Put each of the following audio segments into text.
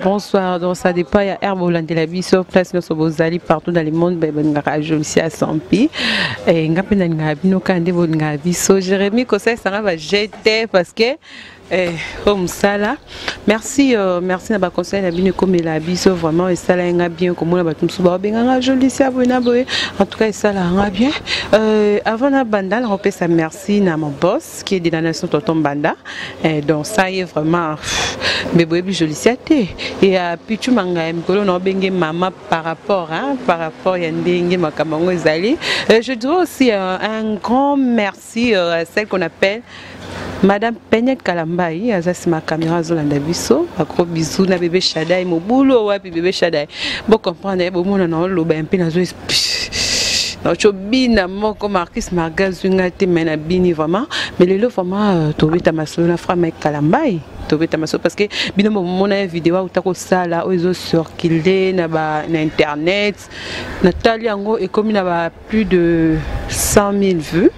Bonsoir, donc ça dépend, il y a Herboland de la vie sur place, nous sommes partout dans le monde, je suis à Sampi. Et nous sommes Jérémy Kossé, ça va jeter parce que merci merci na ba conseil na bino comme la biso vraiment et ça là bien comme on a batum suba benga joli sia bona boy en tout cas ça là bien avant la banda on peut ça merci na mon boss qui est de la nation Tonton Banda donc ça y est vraiment mais boy joli sia té et puis tu manga mkolo na benge mama par rapport ya ndenge makamango ezali je dirais aussi un grand merci à celle qu'on appelle Madame Penyet Kalambai, azasi ma caméra zolanda biso, gros bisous na bébé Shadai, mon boulot ouais bébé Shadai. Bon comprendre, bon mon na lo ba un peu na zo na chobina moko Marcus Margazunga te mena bini vraiment, mais le lo vraiment tobita masolo fra ma Kalambai. Tobita maso parce que bino mon na vidéo ou ta ko sala ozo circuler na ba na internet. Nathalie ngo et comme il a plus de 100 000 vues.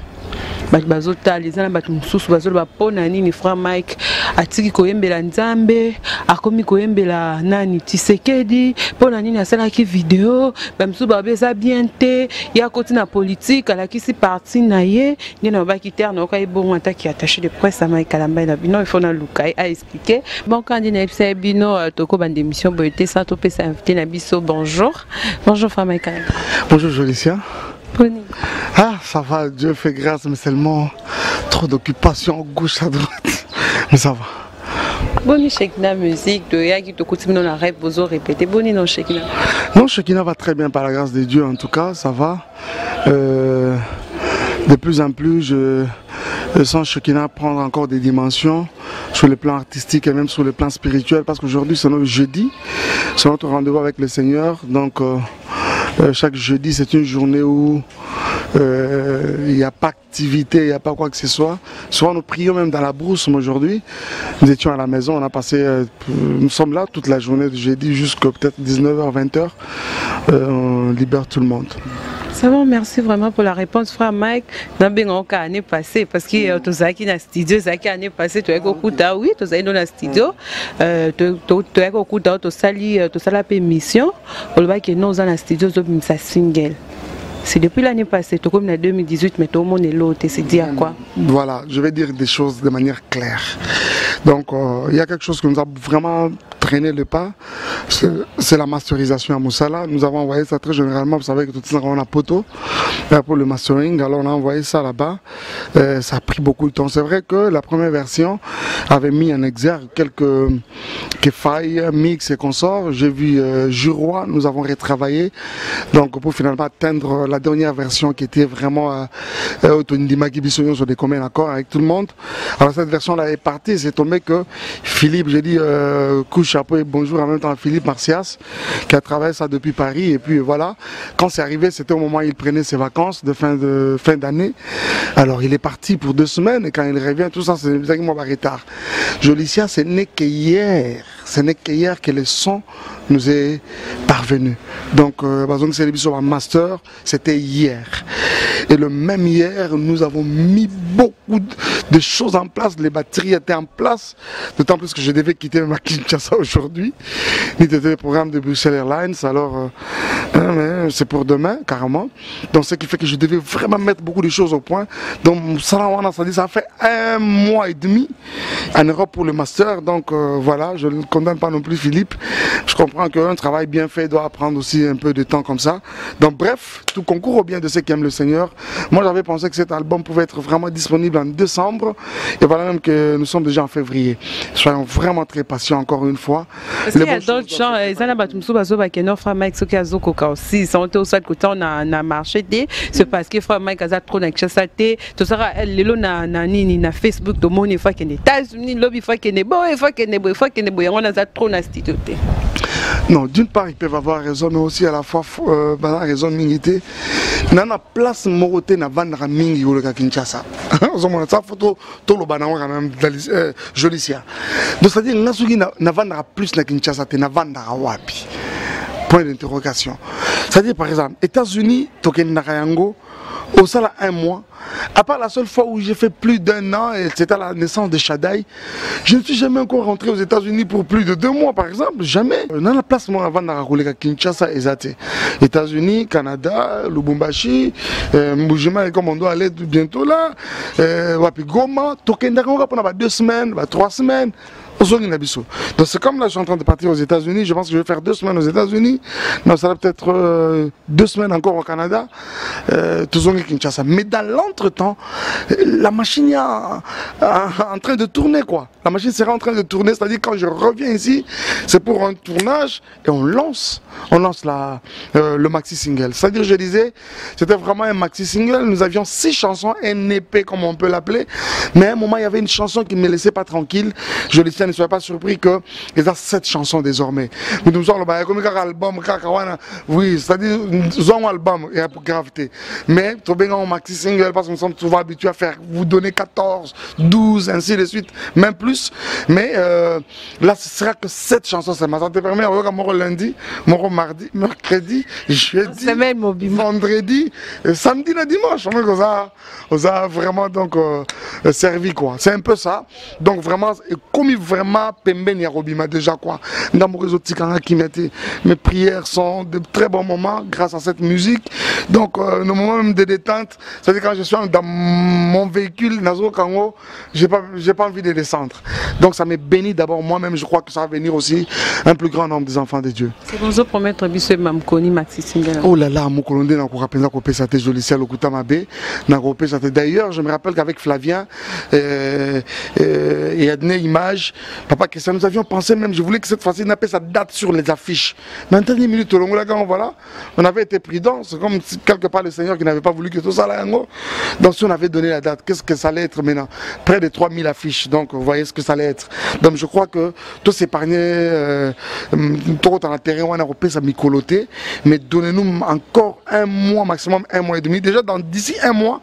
Bazota les ana batu mususu bazola pona nini fra Mike atiki koyembela nzambe akomi koyembela nani Tisekedi pona nini asala ki vidéo bamsu babeza bien te ya koti na politique ala ki si parti na ye ni na ba ki terre ka bon attaque attaché de presse à Mike Kalamba na bino il faut na lukai a expliquer bon candidat FCB bino toko bande émission boité ça topé ça invité na biso bonjour fra Mike Kalamba. Bonjour Jolicia. Ah, ça va, Dieu fait grâce, mais seulement trop d'occupation gauche à droite. Mais ça va. Boni Shekina musique, de Yagi to Koutimino la rêve, vous répétez. Boni non Shekina. Non, Shekina va très bien par la grâce de Dieu, en tout cas, ça va. De plus en plus, je sens Shekina prendre encore des dimensions sur le plan artistique et même sur le plan spirituel, parce qu'aujourd'hui c'est notre jeudi, c'est notre rendez-vous avec le Seigneur. Donc chaque jeudi c'est une journée où il n'y a pas d'activité, il n'y a pas quoi que ce soit. Souvent nous prions même dans la brousse. Aujourd'hui nous étions à la maison, on a passé, nous sommes là toute la journée de jeudi jusqu'à peut-être 19h, 20h. On libère tout le monde. Ça va, merci vraiment pour la réponse, frère Mike. Dans l'année passée, parce que tu es dans le studio, l'année passée, tu es au Kouta, oui, tu es dans le studio, tu es au Kouta, tu as la permission, tu es dans le studio, tu as single. C'est depuis l'année passée, tu es comme en 2018, mais tout le monde est là, tu sais dire quoi? Voilà, je vais dire des choses de manière claire. Donc, il y a quelque chose qui nous a vraiment freiner le pas, c'est la masterisation à Moussala. Nous avons envoyé ça très généralement, vous savez que tout ça, on a poteau pour le mastering, alors on a envoyé ça là-bas. Ça a pris beaucoup de temps. C'est vrai que la première version avait mis en exergue quelques failles, mix et consorts. J'ai vu Jurois, nous avons retravaillé donc pour finalement atteindre la dernière version qui était vraiment Otondima Gibisonio sur des communs accords avec tout le monde. Alors cette version-là est partie, c'est tombé que Philippe, j'ai dit coup chapeau et bonjour en même temps à Philippe Marcias qui a travaillé ça depuis Paris, et puis voilà, quand c'est arrivé c'était au moment où il prenait ses vacances de fin d'année. Alors il est parti pour 2 semaines et quand il revient tout ça c'est exactement en retard. Jolicia, ce n'est que hier que le son nous est parvenu. Donc c'est l'émission master, c'était hier. Et le même hier, nous avons mis beaucoup de choses en place, les batteries étaient en place, d'autant plus que je devais quitter ma Kinshasa aujourd'hui. C'était le programme de Bruxelles Airlines, alors c'est pour demain, carrément. Donc ce qui fait que je devais vraiment mettre beaucoup de choses au point. Donc ça fait 1 mois et demi en Europe pour le master, donc voilà, je ne condamne pas non plus Philippe. Je comprends qu'un travail bien fait doit prendre aussi un peu de temps comme ça. Donc bref, tout concourt au bien de ceux qui aiment le Seigneur. Moi j'avais pensé que cet album pouvait être vraiment disponible en décembre, et voilà même que nous sommes déjà en février. Soyons vraiment très patients encore une fois. Parce qu'il y a d'autres gens, aussi, on a marché, c'est parce que Frère Mike a trop d'anxiété, tout ça, na Facebook, de mon fois qu'il est États-Unis, lobby fois qu'il est beau, fois qu'il est beau, fois qu'il est beau, on a trop d'instituté. Non, d'une part, ils peuvent avoir raison, mais aussi à la fois raison de m'unité. Dans la place Moroté, na vendre mingi ou le Kinshasa. Ça photo, tout le banana quand même Jolicia. Donc c'est-à-dire, na vendre plus na Kinshasa, na vendre à wapi. Point d'interrogation. C'est-à-dire, par exemple, États-Unis, Token Nakayango, au salaire 1 mois. À part la seule fois où j'ai fait plus d'1 an, c'était la naissance de Shadai, je ne suis jamais encore rentré aux États-Unis pour plus de 2 mois, par exemple. Jamais. Dans la place, moi, avant de Kinshasa, États-Unis, Canada, Lubumbashi, Mbujima, comme on doit aller bientôt là, Wapi Goma, Tokendaka, pendant 2 semaines, 3 semaines. Donc c'est comme là je suis en train de partir aux États-Unis, je pense que je vais faire 2 semaines aux États-Unis, non ça va peut-être 2 semaines encore au Canada, Kinshasa. Mais dans l'entretemps, la machine est en train de tourner quoi. La machine sera en train de tourner, c'est-à-dire quand je reviens ici, c'est pour un tournage et on lance le maxi single. C'est-à-dire je disais, c'était vraiment un maxi single, nous avions 6 chansons, un épée comme on peut l'appeler, mais à un moment il y avait une chanson qui ne me laissait pas tranquille. Je le sais, ne soyez pas surpris qu'il y a 7 chansons désormais. Oui, c'est-à-dire, nous avons un album, il y a pour gravité. Mais, tu as un maxi single parce que nous sommes souvent habitués à faire, vous donner 14, 12, ainsi de suite, même plus. Mais là, ce sera que 7 chansons seulement. Ça te permet, on lundi, mardi, mercredi, jeudi, vendredi, samedi, le dimanche. On a vraiment donc servi quoi. C'est un peu ça. Donc vraiment, comme vraiment Pemben Yarobima déjà quoi. Dans mon réseau qui mettait mes prières sont de très bons moments grâce à cette musique. Donc nos moments même de détente, c'est-à-dire quand je suis dans mon véhicule Nazo Kango, j'ai pas envie de descendre. Donc ça me bénit d'abord moi-même, je crois que ça va venir aussi un plus grand nombre des enfants de Dieu. C'est bon, je promettre bisou Mamkoni Maxi Single. Oh là là, mon colondé n'a pas pensé qu'on peut ça Jolicia Lokuta Mabé, n'a pas pensé. D'ailleurs, je me rappelle qu'avec Flavien et Adné Image, Papa Christian, nous avions pensé même, je voulais que cette fois-ci, on appelle sa date sur les affiches. Mais en dernière minute, voilà, on avait été prudents. C'est comme si, quelque part le Seigneur qui n'avait pas voulu que tout ça là. Donc si on avait donné la date, qu'est-ce que ça allait être maintenant? Près de 3000 affiches, donc vous voyez ce que ça allait être. Donc je crois que tout s'épargner, tout en terrain, on a repris sa micoloté, mais donnez-nous encore 1 mois, maximum 1 mois et demi. Déjà, d'ici 1 mois,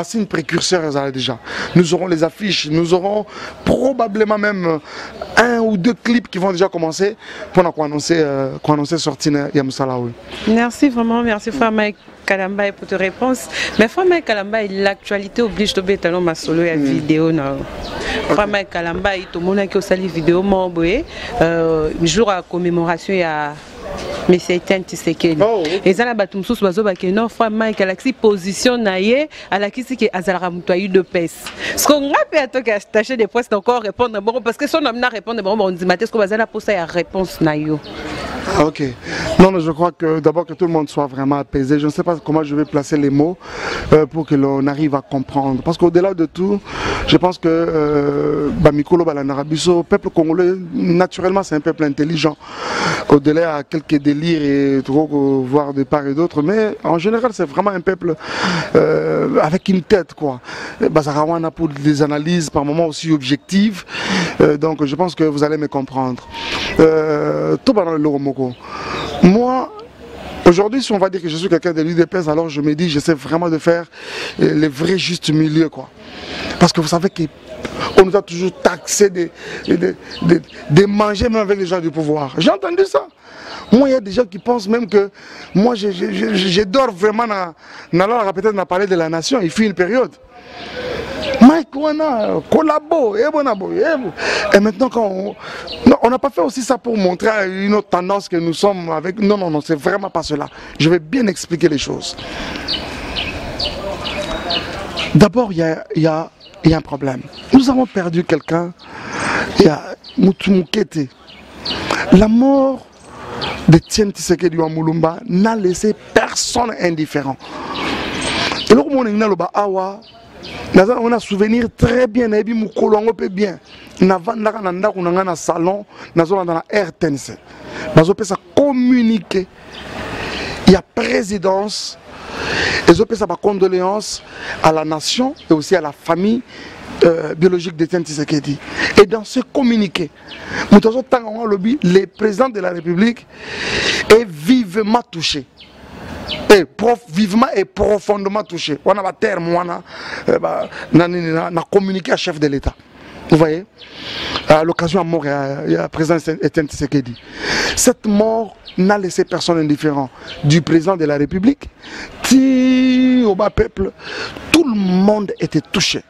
c'est une précurseur déjà. Nous aurons les affiches, nous aurons probablement même 1 ou 2 clips qui vont déjà commencer pour annoncer sortie Yamusala. Merci vraiment, merci frère Mike Kalamba pour tes réponses. Mais frère Mike Kalamba, l'actualité oblige de mettre ma solo et vidéo. Frère Mike Kalamba, il te montre que ça les vidéos m'ont envoyé jour à commémoration il y a mais c'est un Tshisekedi. Et ça, la batumsous, bazo bakeno, frère Mike, Alexis position naie, Alexis qui azalra mutoyu de pes. Ce qu'on a fait à toi qui a attaché des postes encore répondre bon parce que son homme n'a répondu bon on dit matin ce qu'on va dire pour ça il y a réponse naio. Ah, ok. Non, je crois que d'abord que tout le monde soit vraiment apaisé. Je ne sais pas comment je vais placer les mots pour que l'on arrive à comprendre. Parce qu'au-delà de tout, je pense que Bamikolo Balanarabiso, peuple congolais, naturellement, c'est un peuple intelligent. Au-delà à quelques délires et trop voire de part et d'autre, mais en général, c'est vraiment un peuple avec une tête, quoi. Bazarawana pour des analyses par moments aussi objectives. Donc, je pense que vous allez me comprendre. Tout dans le moi, aujourd'hui, si on va dire que je suis quelqu'un de l'UDPS, alors je me dis, j'essaie vraiment de faire les vrais justes milieux, quoi. Parce que vous savez qu'on nous a toujours taxé de manger même avec les gens du pouvoir. J'ai entendu ça. Moi, il y a des gens qui pensent même que moi, je dors vraiment dans peut-être dans parler de la nation. Il fut une période. Mike Wana, collabo, et maintenant quand on n'a pas fait aussi ça pour montrer une autre tendance que nous sommes avec. Non, c'est vraiment pas cela. Je vais bien expliquer les choses. D'abord, il y a un problème. Nous avons perdu quelqu'un, il y a Moutoumukete. La mort de Tien Tshisekedi wa Mulumba n'a laissé personne indifférent. Et là, on a souvenir très bien, et bien. Dans un salon, dans la RTNC. Nous avons communiqué. Il y a présidence. Et nous avons condoléances à la nation et aussi à la famille biologique de Tien Tshisekedi. Et dans ce communiqué, le président de la République est vivement touché. Vivement et profondément touché. On a terme, on a communiqué à chef de l'État. Vous voyez, à l'occasion de la mort, il y a le président Etienne Tshisekedi. Cette mort n'a laissé personne indifférent. Du président de la République, au bas peuple, tout le monde était touché.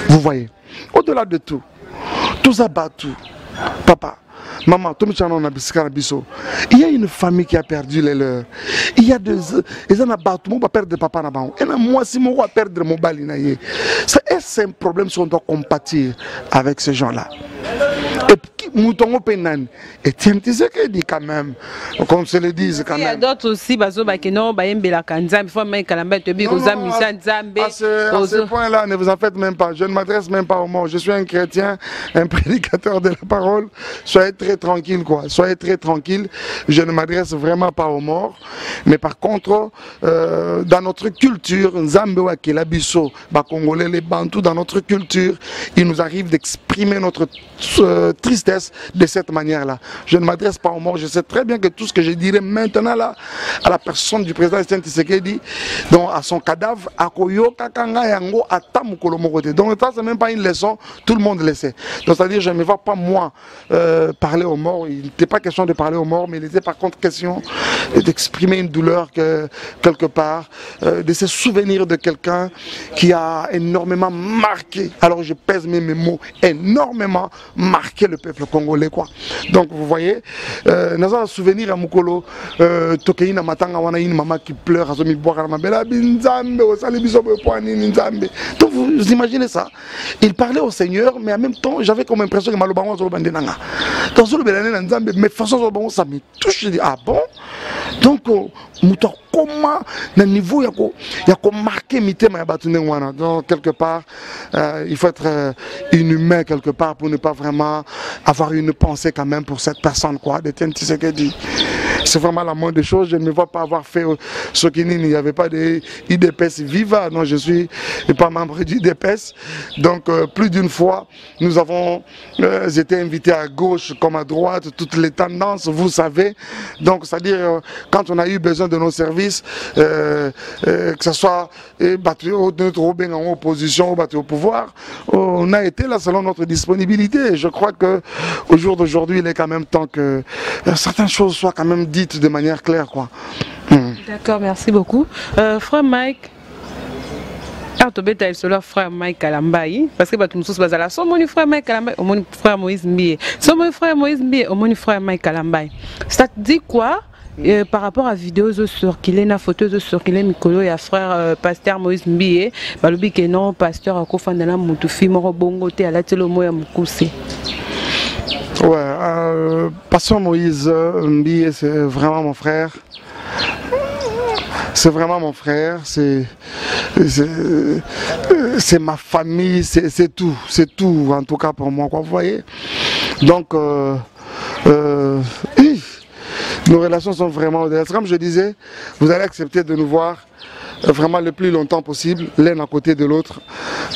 Vous voyez, au-delà de tout, tout ça battu, papa. Maman, il y a une famille qui a perdu les leurs. Il y a deux. Ils ont perdre papa. Et moi, si je vais perdre mon balinaïe. C'est un problème si on doit compatir avec ces gens-là. Et puis, Moutongo Penan. Et Tien Tshisekedi quand même. Comme se le disent quand même. Il y a d'autres aussi, Bazo Bakeno, Bayembela Kanzam, il faut même Kalamba, Tobi, Ozam, Musa Nzambe. À ce point-là, ne vous en faites même pas. Je ne m'adresse même pas aux morts. Je suis un chrétien, un prédicateur de la parole. Soyez très tranquille, quoi. Soyez très tranquille. Je ne m'adresse vraiment pas aux morts. Mais par contre, dans notre culture, Nzambe Wakela Bisso, Congolais, les Bantous, dans notre culture, il nous arrive d'exprimer notre tristesse de cette manière-là. Je ne m'adresse pas aux morts. Je sais très bien que tout ce que je dirais maintenant là, à la personne du président Etienne Tshisekedi, donc à son cadavre, à Koyo, Kakanga, Yango, à Tamukolomokote. Donc ça, c'est même pas une leçon, tout le monde le sait. Donc c'est-à-dire, je ne me vois pas moi parler aux morts. Il n'était pas question de parler aux morts, mais il était par contre question d'exprimer une douleur quelque part, de se souvenir de quelqu'un qui a énormément marqué, alors je pèse mes mots, énormément marqué le peuple congolais, quoi. Donc vous voyez, nous avons un souvenir à Mukolo, Tokeina Matanga, on a une maman qui pleure, donc vous imaginez ça, il parlait au Seigneur, mais en même temps j'avais comme impression que Malobango Zolobandenanga. Dans le mais façon ça me touche, je dis ah bon. Donc comment le niveau il y a marqué mitema ya. Donc quelque part il faut être inhumain quelque part pour ne pas vraiment avoir une pensée quand même pour cette personne, quoi, de Tien Tshisekedi. C'est vraiment la moindre des choses. Je ne me vois pas avoir fait ce qu'il n'y avait pas de IDPS Viva. Non, je ne suis pas membre du IDPS. Donc plus d'une fois nous avons été invités à gauche comme à droite, toutes les tendances, vous savez. Donc c'est-à-dire quand on a eu besoin de nos services, que ce soit notre en opposition ou au pouvoir, on a été là selon notre disponibilité. Et je crois qu'au jour d'aujourd'hui, il est quand même temps que certaines choses soient quand même dites de manière claire, quoi. D'accord, merci beaucoup. Frère Mike, frère Mike Kalambaï, parce que tu me soucies pas là. Mon frère Mike Kalambaï, mon frère Moïse Mbie. Mon frère Moïse Mbie, mon frère Mike Kalambaï. Ça te dit quoi? par rapport à vidéo circulé na photo circulé mikolo ya frère pasteur Moïse Mbié balobi que non pasteur akofanda na mutu fi moko bongo te alatelo moya mukuse. Ouais, pasteur Moïse Mbié c'est vraiment mon frère. C'est vraiment mon frère, c'est ma famille, c'est tout en tout cas pour moi, quoi, vous voyez. Donc, nos relations sont vraiment au-delà. Comme je disais, vous allez accepter de nous voir vraiment le plus longtemps possible, l'un à côté de l'autre.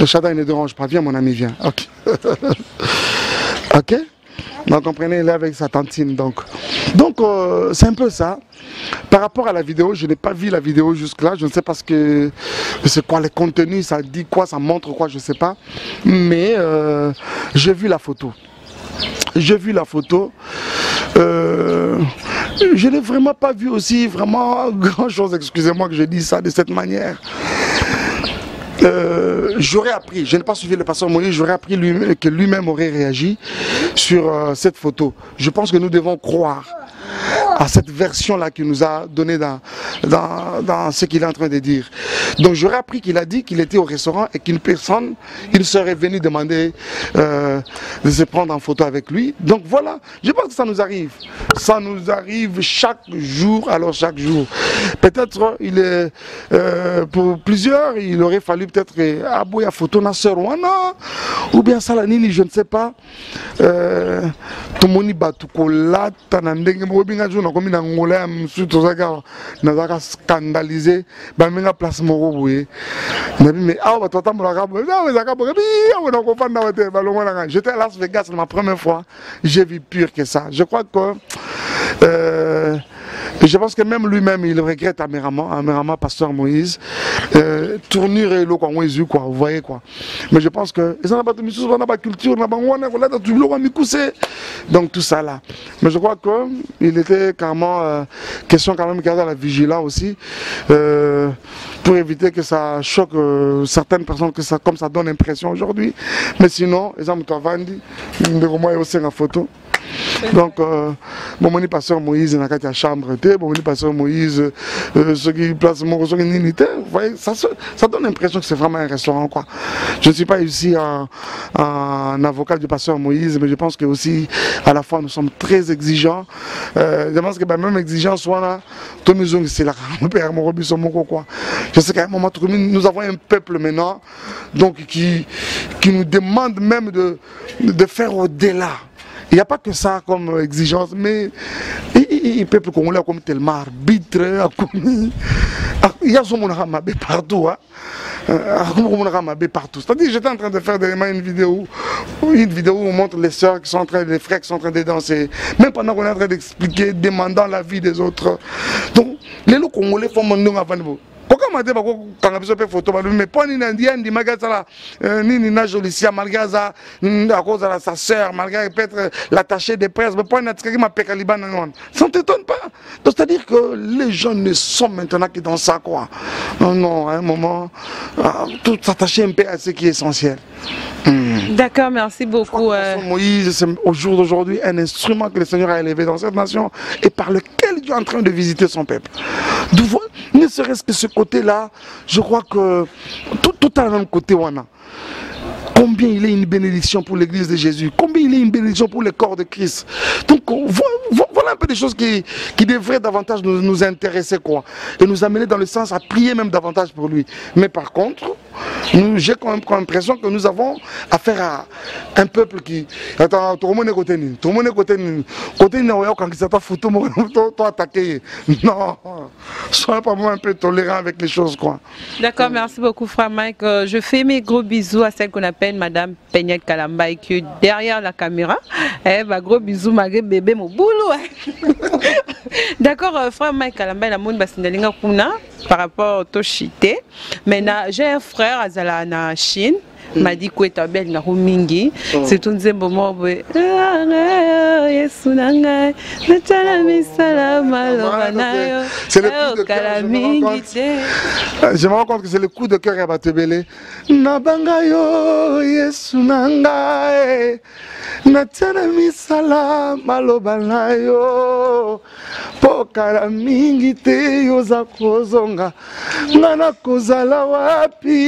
Chada ne dérange pas, viens mon ami, viens. Ok. Ok. Donc comprenez, il est avec sa tantine. Donc c'est un peu ça. Par rapport à la vidéo, je n'ai pas vu la vidéo jusque-là. Je ne sais pas c'est quoi les contenus, ça dit quoi, ça montre quoi, je ne sais pas. Mais j'ai vu la photo. J'ai vu la photo. Je n'ai vraiment pas vu aussi vraiment grand-chose. Excusez-moi que je dise ça de cette manière. J'aurais appris, je n'ai pas suivi le pasteur Moïse, j'aurais appris que lui-même aurait réagi sur cette photo. Je pense que nous devons croire à cette version-là qu'il nous a donnée dans ce qu'il est en train de dire. Donc j'aurais appris qu'il a dit qu'il était au restaurant et qu'une personne, il serait venu demander de se prendre en photo avec lui. Donc voilà, je pense que ça nous arrive. Ça nous arrive chaque jour, alors chaque jour. Peut-être, pour plusieurs, il aurait fallu peut-être abouer à photo na sœur Wana, ou bien Salanini, je ne sais pas. Tomoni batukola, tanandenge mobinga jo na komi na ngola msuto zaka na zaka scandalisé ba menga place moko boye. Mais ah ba tota mulaka boye, na zaka boye bi na ko fanda wote ba longa na. J'étais à Las Vegas la première fois, j'ai vu pire que ça. Je crois que je pense que même lui-même il regrette Amérama, pasteur Moïse, tournure et l'eau quoi, vous voyez quoi. Mais je pense que ils ont pas de mission, on a pas culture, on a pas donc tout ça là. Mais je crois que il était carrément question quand même de garder la vigilance aussi pour éviter que ça choque certaines personnes, que ça comme ça donne l'impression aujourd'hui. Mais sinon, ils ont vendu de aussi la photo. Donc, mon pasteur Moïse n'a qu'à la chambre, mon pasteur Moïse, ceux qui placent mon ressort en unité, vous voyez, ça donne l'impression que c'est vraiment un restaurant, quoi. Je ne suis pas ici un avocat du pasteur Moïse, mais je pense que aussi, à la fois, nous sommes très exigeants. Je pense que même exigeants, soit là, c'est là, quoi. Je sais qu'à un moment, nous avons un peuple maintenant, donc qui nous demande même de faire au-delà. Il n'y a pas que ça comme exigence, mais le peuple congolais a comme tellement arbitre, il y a son monarque partout. Partout. C'est-à-dire que j'étais en train de faire une vidéo où on montre les sœurs qui sont en train, les frères qui sont en train de danser. Même pendant qu'on est en train d'expliquer, demandant la vie des autres. Donc, les Congolais font mon nom avant vous. Pourquoi je ne pas photo mais pas ni Indienne, ni Magaza, ni Nina Jolicia, malgré à cause de sa sœur, malgré peut-être l'attaché de presse, mais pas ma pécaliban. Ça ne t'étonne pas. C'est-à-dire que les gens ne sont maintenant que dans ça, quoi. Non, à un moment, tout s'attacher un peu à ce qui est essentiel. D'accord, merci beaucoup. Moïse, c'est au jour d'aujourd'hui un instrument que le Seigneur a élevé dans cette nation et par lequel Dieu est en train de visiter son peuple. Ne serait-ce que ce côté-là, je crois que tout à un côté, Wana. Combien il est une bénédiction pour l'église de Jésus, combien il est une bénédiction pour le corps de Christ. Donc voilà un peu des choses qui devraient davantage nous intéresser, quoi, et nous amener dans le sens à prier même davantage pour lui. Mais par contre, j'ai quand même l'impression que nous avons affaire à un peuple qui... Attends, tout le monde est côté. Tout le monde est côté. Côté, quand il s'est pas foutu, toi attaqué. Non, sois pas moi un peu tolérant avec les choses, quoi. D'accord, merci beaucoup, frère Mike. Je fais mes gros bisous à celle qu'on appelle Madame Pegnette Kalamba qui est derrière la caméra. Gros bisous, ma bébé, mon boulot. D'accord, frère Mike Kalamba, la monde par rapport au Toshité. Maintenant, j'ai un frère à la Chine. madi kweta bel na mingi c'est tout nzembo mobe Yesu nanga natala misala maloba nayo c'est le coup de cœur. Je me rends compte que c'est le coup de cœur à Batebele. Nabanga yo Yesu nanga natala misala maloba nayo pokala mingi te yoza kozonga ngana kozala wapi